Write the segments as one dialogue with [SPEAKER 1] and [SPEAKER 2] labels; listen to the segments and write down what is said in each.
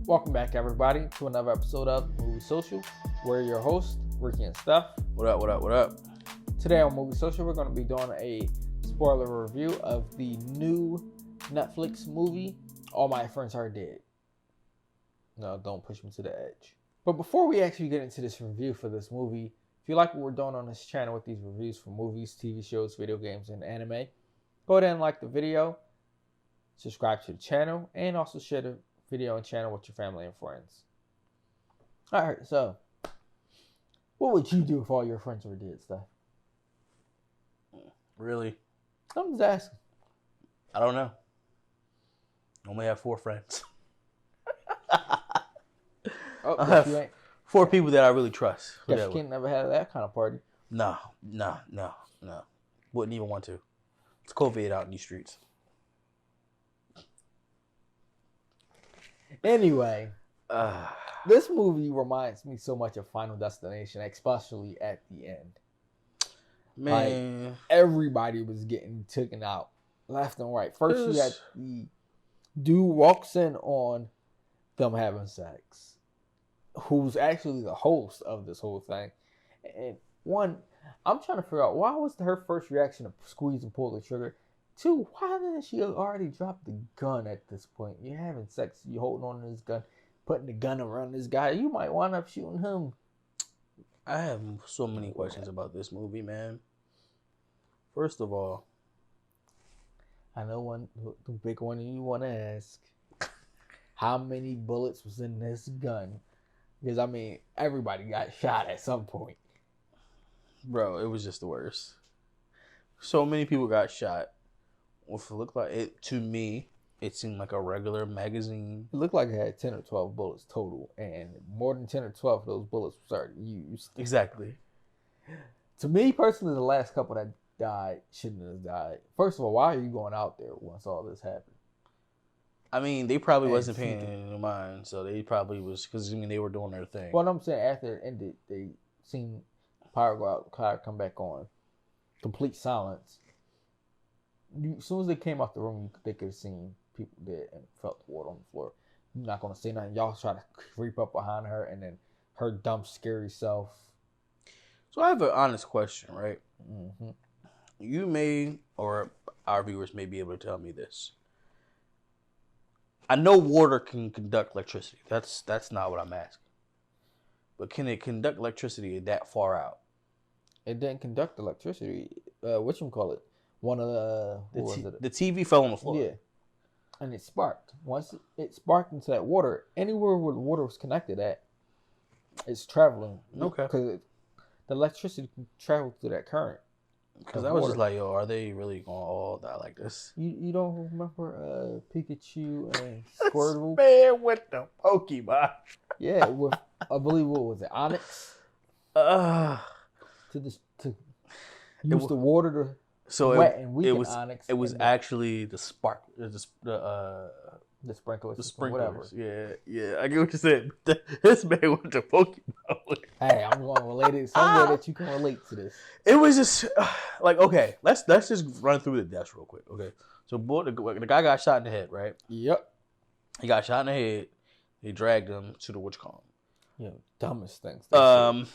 [SPEAKER 1] Welcome back, everybody, to another episode of Movie Social. We're your hosts, Ricky and Steph.
[SPEAKER 2] What up?
[SPEAKER 1] Today on Movie Social, we're going to be doing a spoiler review of the new Netflix movie, All My Friends Are Dead. No, don't push me to the edge. But before we actually get into this review for this movie, if you like what we're doing on this channel with these reviews for movies, TV shows, video games, and anime, go ahead and like the video, subscribe to the channel, and also share the video and channel with your family and friends. Alright, so what would you do if all your friends were dead, Steph?
[SPEAKER 2] Really?
[SPEAKER 1] I'm just asking.
[SPEAKER 2] I don't know. I only have 4 friends. I have 4 people that I really trust.
[SPEAKER 1] Guess you can't never have that kind of party.
[SPEAKER 2] No. Wouldn't even want to. It's COVID out in these streets.
[SPEAKER 1] Anyway, this movie reminds me so much of Final Destination, especially at the end.
[SPEAKER 2] Man.
[SPEAKER 1] Like, everybody was getting taken out left and right. First, you had the dude walks in on them having sex, who's actually the host of this whole thing. And one, I'm trying to figure out, why was her first reaction to squeeze and pull the trigger? 2, why didn't she already drop the gun at this point? You're having sex, you're holding on to this gun, putting the gun around this guy. You might wind up shooting him.
[SPEAKER 2] I have so many questions about this movie, man. First of all,
[SPEAKER 1] I know the big one you want to ask. How many bullets was in this gun? Because, I mean, everybody got shot at some point.
[SPEAKER 2] Bro, it was just the worst. So many people got shot. What it looked like, to me, it seemed like a regular magazine.
[SPEAKER 1] It looked like it had 10 or 12 bullets total, and more than 10 or 12 of those bullets were already used.
[SPEAKER 2] Exactly.
[SPEAKER 1] To me, personally, the last couple that died shouldn't have died. First of all, why are you going out there once all this happened?
[SPEAKER 2] I mean, they probably wasn't paying any mind, so they probably was, because, I mean, they were doing their thing.
[SPEAKER 1] Well, I'm saying after it ended, they seen power go out, power come back on. Complete silence. As soon as they came out the room, they could have seen people dead and felt the water on the floor. You're not going to say nothing. Y'all try to creep up behind her, and then her dumb, scary self.
[SPEAKER 2] So I have an honest question, right?
[SPEAKER 1] Mm-hmm.
[SPEAKER 2] You may, or our viewers may be able to tell me this. I know water can conduct electricity. That's not what I'm asking. But can it conduct electricity that far out?
[SPEAKER 1] It didn't conduct electricity. Whatchamacallit? One of
[SPEAKER 2] the TV fell on the floor.
[SPEAKER 1] Yeah. And it sparked. Once it sparked into that water, anywhere where the water was connected at, it's traveling.
[SPEAKER 2] Okay.
[SPEAKER 1] Because the electricity can travel through that current.
[SPEAKER 2] Because I was just like, yo, are they really going to all die like this?
[SPEAKER 1] You don't remember Pikachu and Squirtle?
[SPEAKER 2] Man with the Pokemon.
[SPEAKER 1] Yeah, with, I believe, what was it, Onyx?
[SPEAKER 2] To
[SPEAKER 1] use the water to...
[SPEAKER 2] So
[SPEAKER 1] wet and weaken Onyx.
[SPEAKER 2] It was actually the spark, the
[SPEAKER 1] sprinklers.
[SPEAKER 2] The sprinklers. Whatever. Yeah. I get what you said. This man went to Pokemon.
[SPEAKER 1] Hey, I'm going to relate it somewhere that you can relate to this.
[SPEAKER 2] It was just like, okay, let's just run through the deaths real quick. Okay, so the guy got shot in the head, right?
[SPEAKER 1] Yep.
[SPEAKER 2] He got shot in the head. They dragged him to the witch-column.
[SPEAKER 1] Yeah, dumbest things.
[SPEAKER 2] The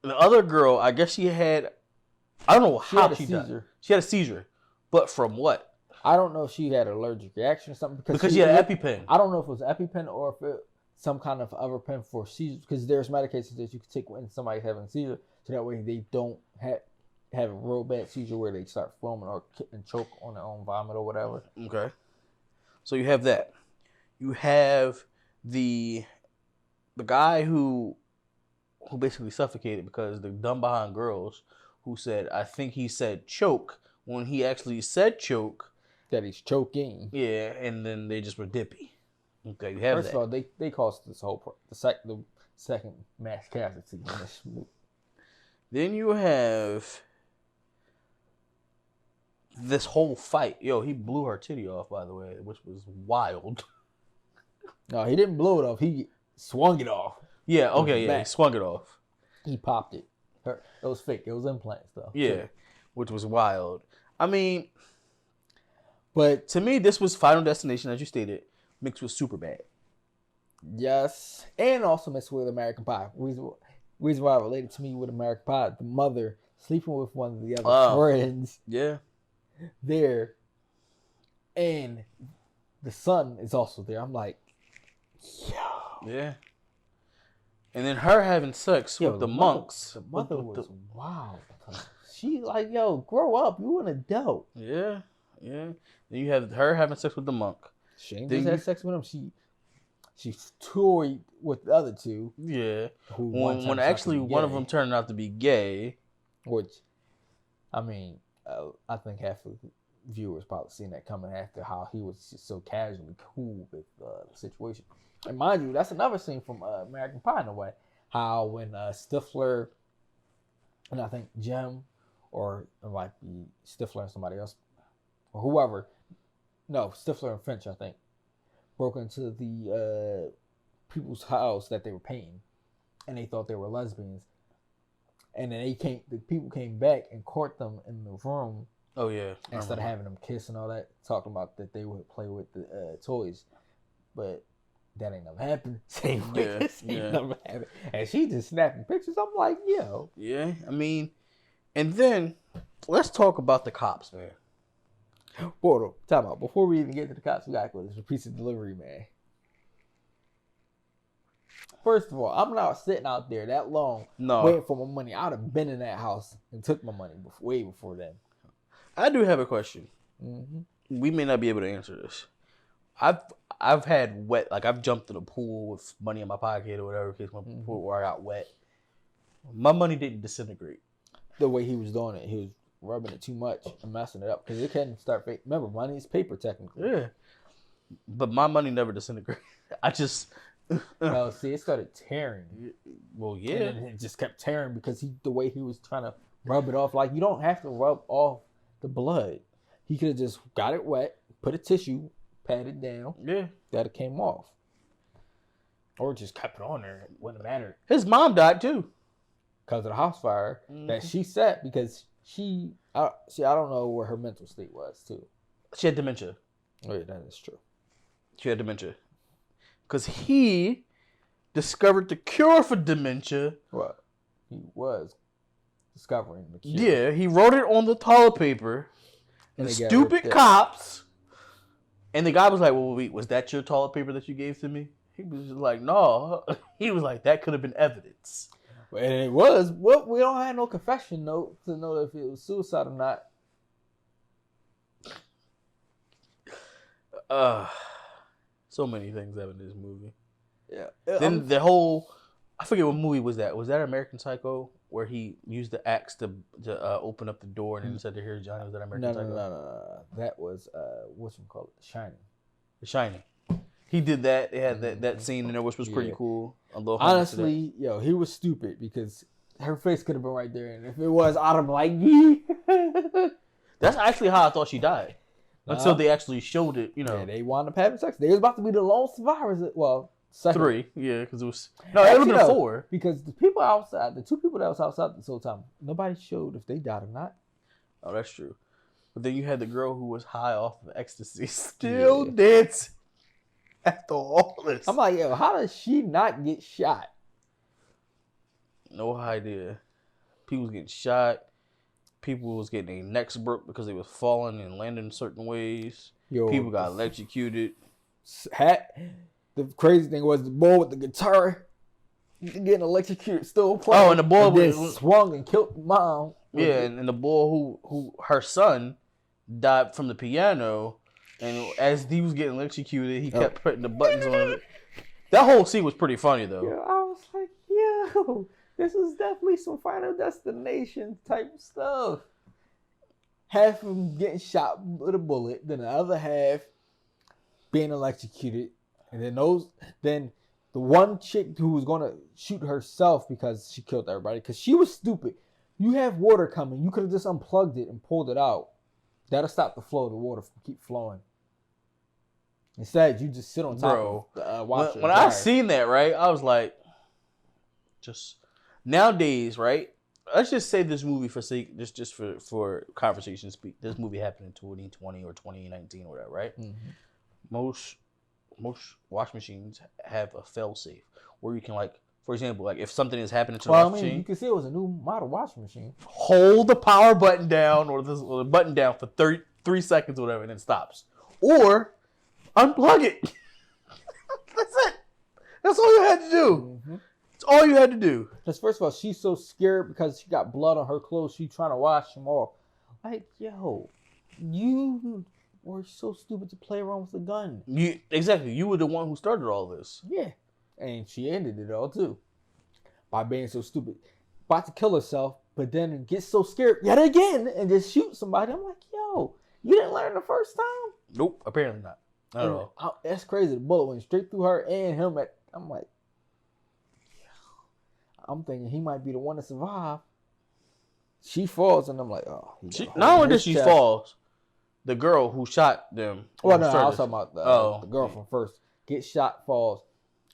[SPEAKER 2] other girl, I guess she had. I don't know how she died. She had a seizure. But from what?
[SPEAKER 1] I don't know if she had an allergic reaction or something.
[SPEAKER 2] Because she had an EpiPen.
[SPEAKER 1] I don't know if it was an EpiPen or if it some kind of other pen for seizures. Because there's medications that you can take when somebody's having a seizure. So that way they don't have a real bad seizure where they start foaming or and choke on their own vomit or whatever.
[SPEAKER 2] Okay. So you have that. You have the guy who basically suffocated because the dumb behind girls who said, I think he said choke when he actually said choke.
[SPEAKER 1] That he's choking.
[SPEAKER 2] Yeah, and then they just were dippy. Okay, you have
[SPEAKER 1] First of all, they caused this whole the second mass casualty in this movie.
[SPEAKER 2] Then you have this whole fight. Yo, he blew her titty off, by the way, which was wild.
[SPEAKER 1] No, he didn't blow it off. He swung it off.
[SPEAKER 2] Yeah, okay, yeah, he swung it off.
[SPEAKER 1] He popped it. It was fake. It was implants, though.
[SPEAKER 2] Yeah,
[SPEAKER 1] too.
[SPEAKER 2] which was wild. I mean,
[SPEAKER 1] But
[SPEAKER 2] to me, this was Final Destination, as you stated, mixed with Superbad.
[SPEAKER 1] yes, and also mixed with American Pie. Reason why it related to me with American Pie, the mother sleeping with one of the other friends.
[SPEAKER 2] Yeah.
[SPEAKER 1] There, and the son is also there. I'm like, yo.
[SPEAKER 2] Yeah. And then her having sex with the monks.
[SPEAKER 1] The mother was wild. She like, yo, grow up. You an adult.
[SPEAKER 2] Yeah. Yeah. Then you have her having sex with the monk.
[SPEAKER 1] She ain't just had sex with him. She toyed with the other two.
[SPEAKER 2] Yeah. When actually one of them turned out to be gay.
[SPEAKER 1] Which, I mean, I think half of the viewers probably seen that coming after how he was just so casually cool with the situation. And mind you, that's another scene from American Pie in a way. How when Stifler and I think Jim, or it might be Stifler and somebody else, or whoever, no, Stifler and Finch, I think, broke into the people's house that they were painting, and they thought they were lesbians. And then the people came back and caught them in the room.
[SPEAKER 2] Oh yeah.
[SPEAKER 1] Instead of having them kiss and all that, talking about that they would play with the toys, but that ain't never happened. Same way, ain't never happened. And she just snapping pictures. I'm like, yo.
[SPEAKER 2] Yeah, I mean, and then let's talk about the cops, man.
[SPEAKER 1] Hold on, time out. Before we even get to the cops, we gotta go to this pizza delivery man. First of all, I'm not sitting out there that long waiting for my money. I'd have been in that house and took my money way before then.
[SPEAKER 2] I do have a question.
[SPEAKER 1] Mm-hmm.
[SPEAKER 2] We may not be able to answer this. I've had wet, like I've jumped in a pool with money in my pocket or whatever, case my pool where I got wet. My money didn't disintegrate.
[SPEAKER 1] The way he was doing it, he was rubbing it too much and messing it up because it can start fake. Remember, money is paper technically.
[SPEAKER 2] Yeah, but my money never disintegrated. I just.
[SPEAKER 1] No, see, it started tearing.
[SPEAKER 2] Well, yeah.
[SPEAKER 1] And it just kept tearing because the way he was trying to rub it off. Like, you don't have to rub off the blood. He could have just got it wet, put a tissue, pat it down.
[SPEAKER 2] Yeah.
[SPEAKER 1] That it came off. Or just kept it on there. It wouldn't have mattered.
[SPEAKER 2] His mom died, too.
[SPEAKER 1] Because of the house fire that she set because I don't know where her mental state was, too.
[SPEAKER 2] She had dementia.
[SPEAKER 1] Oh, yeah, that is true.
[SPEAKER 2] She had dementia. Because he discovered the cure for dementia.
[SPEAKER 1] What? He was discovering the cure.
[SPEAKER 2] Yeah, he wrote it on the toilet paper. And the stupid cops. And the guy was like, well, wait, was that your toilet paper that you gave to me? He was just like, no. He was like, that could have been evidence.
[SPEAKER 1] And it was. Well, we don't have no confession note to know if it was suicide or not.
[SPEAKER 2] So many things happen in this movie.
[SPEAKER 1] Yeah.
[SPEAKER 2] Then the whole, I forget what movie was that. Was that American Psycho where he used the axe to open up the door and then said to hear Johnny? Was that American Psycho?
[SPEAKER 1] No. That was whatchamacallit? Shining.
[SPEAKER 2] The Shining. He did that. They had that scene in there, which was pretty cool.
[SPEAKER 1] Honestly, yo, he was stupid because her face could have been right there, and if it was, I'd have been like, yeah.
[SPEAKER 2] That's actually how I thought she died. Until they actually showed it,
[SPEAKER 1] Yeah, they wound up having sex. They was about to be the lone survivors. Well, second.
[SPEAKER 2] 3, yeah, because it was it would have been 4.
[SPEAKER 1] Because the people outside, the 2 people that was outside this whole time, nobody showed if they died or not.
[SPEAKER 2] Oh, that's true. But then you had the girl who was high off of ecstasy, still dancing after all this.
[SPEAKER 1] I'm like, yo, how does she not get shot?
[SPEAKER 2] No idea. People was getting shot. People was getting their necks broke because they was falling and landing in certain ways. People got electrocuted. The crazy thing was the boy with the guitar getting electrocuted still playing. Oh, and the boy
[SPEAKER 1] swung and killed the mom.
[SPEAKER 2] Yeah, and the boy who her son died from the piano, and as he was getting electrocuted, he kept putting the buttons on it. That whole scene was pretty funny though.
[SPEAKER 1] Yeah, I was like, yo. This is definitely some Final Destination type stuff. Half of them getting shot with a bullet, then the other half being electrocuted, and then the one chick who was gonna shoot herself because she killed everybody because she was stupid. You have water coming, you could have just unplugged it and pulled it out. That'll stop the flow of the water from keep flowing. Instead, you just sit on top of
[SPEAKER 2] when I seen that, right, I was like, just. Nowadays, right? Let's just say this movie for sake, just for conversation speak. This movie happened in 2020 or 2019 or whatever, right?
[SPEAKER 1] Mm-hmm.
[SPEAKER 2] Most wash machines have a fail safe where you can, like, for example, like if something is happening to the wash machine,
[SPEAKER 1] you can see it was a new model washing machine.
[SPEAKER 2] Hold the power button down or the button down for 3 seconds or whatever, and it stops. Or unplug it. That's it. That's all you had to do.
[SPEAKER 1] Mm-hmm.
[SPEAKER 2] That's all you had to do.
[SPEAKER 1] Because first of all, she's so scared because she got blood on her clothes. She's trying to wash them off. Like, yo, you were so stupid to play around with a gun.
[SPEAKER 2] Exactly. You were the one who started all this.
[SPEAKER 1] Yeah. And she ended it all, too. By being so stupid. About to kill herself, but then gets so scared yet again and just shoot somebody. I'm like, yo, you didn't learn the first time?
[SPEAKER 2] Nope. Apparently not. Not at all.
[SPEAKER 1] That's crazy. The bullet went straight through her and him. I'm like, I'm thinking he might be the one to survive. She falls, and I'm like, oh.
[SPEAKER 2] Not only does she falls, the girl who shot them.
[SPEAKER 1] Well, no, I was talking about the girl from first. Gets shot, falls,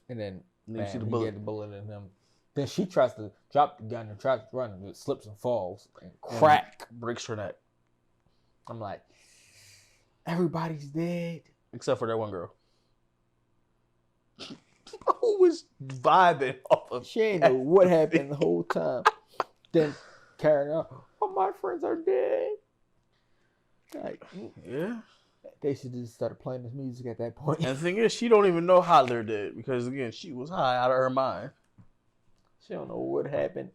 [SPEAKER 1] and then
[SPEAKER 2] you see the
[SPEAKER 1] he
[SPEAKER 2] bullet.
[SPEAKER 1] get the bullet in him. Then she tries to drop the gun and tries to run, and it slips and falls and crack.
[SPEAKER 2] Breaks her neck.
[SPEAKER 1] I'm like, everybody's dead.
[SPEAKER 2] Except for that one girl. Who was vibing off of
[SPEAKER 1] She ain't know what happened the whole time. Then carrying on, oh, my friends are dead. Like,
[SPEAKER 2] yeah.
[SPEAKER 1] They should just started playing this music at that point.
[SPEAKER 2] And the thing is, she don't even know how they're dead because, again, she was high out of her mind.
[SPEAKER 1] She don't know what happened.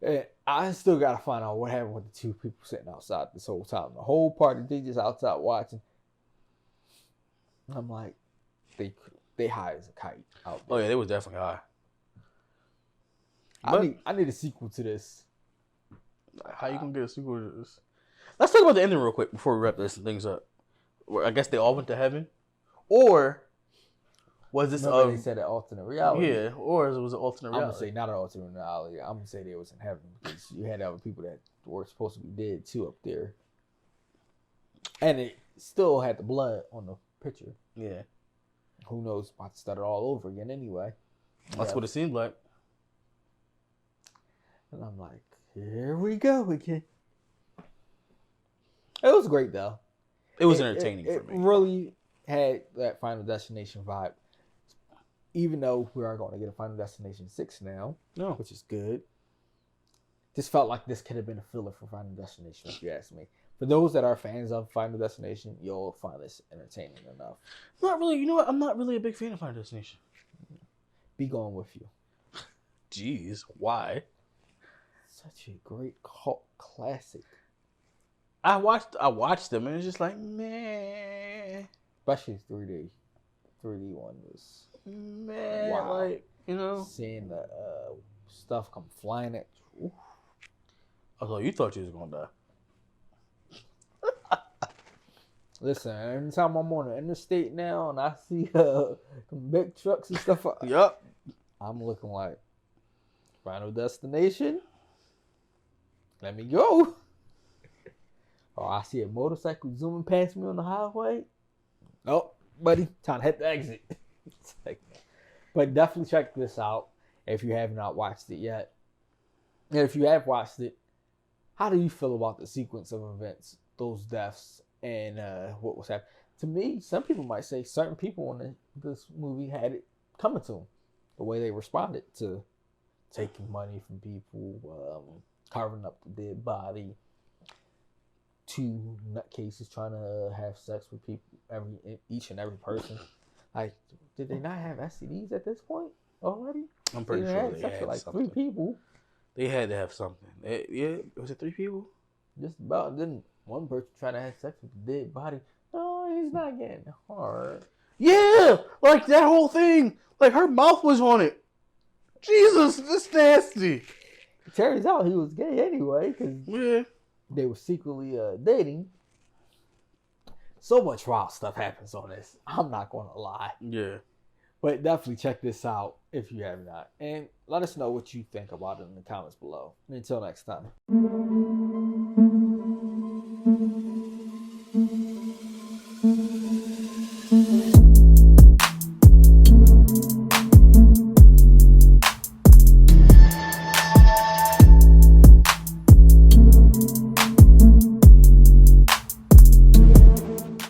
[SPEAKER 1] And I still got to find out what happened with the two people sitting outside this whole time. The whole party, they just outside watching. I'm like, they high as a kite out there.
[SPEAKER 2] Oh, yeah, they was definitely high.
[SPEAKER 1] I need a sequel to this.
[SPEAKER 2] How you gonna get a sequel to this? Let's talk about the ending real quick before we wrap this things up. I guess they all went to heaven, or was this?
[SPEAKER 1] They said an alternate reality.
[SPEAKER 2] Yeah, or it was an alternate reality.
[SPEAKER 1] I'm gonna say not an alternate reality. I'm gonna say they was in heaven because you had other people that were supposed to be dead too up there, and it still had the blood on the picture.
[SPEAKER 2] Yeah.
[SPEAKER 1] Who knows? About to start it all over again anyway.
[SPEAKER 2] That's what it seemed like.
[SPEAKER 1] And I'm like, here we go again. It was great though.
[SPEAKER 2] It was entertaining for me.
[SPEAKER 1] It really had that Final Destination vibe. Even though we are going to get a Final Destination 6 now, which is good. This felt like this could have been a filler for Final Destination, if you ask me. For those that are fans of Final Destination, you'll find this entertaining enough.
[SPEAKER 2] Not really. You know what? I'm not really a big fan of Final Destination.
[SPEAKER 1] Be going with you.
[SPEAKER 2] Jeez, why?
[SPEAKER 1] Such a great cult classic.
[SPEAKER 2] I watched them and it's just like, man.
[SPEAKER 1] Especially 3D. 3D one was
[SPEAKER 2] man.
[SPEAKER 1] wow.
[SPEAKER 2] Like, you know,
[SPEAKER 1] seeing the stuff come flying at you.
[SPEAKER 2] Oh, you thought you was gonna die.
[SPEAKER 1] Listen, anytime I'm on the interstate now and I see big trucks and stuff,
[SPEAKER 2] Yup.
[SPEAKER 1] I'm looking like Final Destination. Let me go. Or I see a motorcycle zooming past me on the highway. Oh, buddy, time to hit the exit. But definitely check this out if you have not watched it yet. And if you have watched it, how do you feel about the sequence of events, those deaths, and what was happening? To me, some people might say certain people in this movie had it coming to them. The way they responded to taking money from people, carving up the dead body, two nutcases trying to have sex with people, each and every person. Like, did they not have STDs at this point already?
[SPEAKER 2] I'm pretty sure they had
[SPEAKER 1] like
[SPEAKER 2] something.
[SPEAKER 1] 3 people.
[SPEAKER 2] They had to have something. Yeah, was it 3 people?
[SPEAKER 1] Just about. Then one person trying to have sex with the dead body. No, he's not getting hard.
[SPEAKER 2] Yeah, like that whole thing. Like her mouth was on it. Jesus, this nasty.
[SPEAKER 1] It turns out he was gay anyway, because they were secretly dating. So much wild stuff happens on this. I'm not going to lie.
[SPEAKER 2] Yeah.
[SPEAKER 1] But definitely check this out if you have not. And let us know what you think about it in the comments below. Until next time.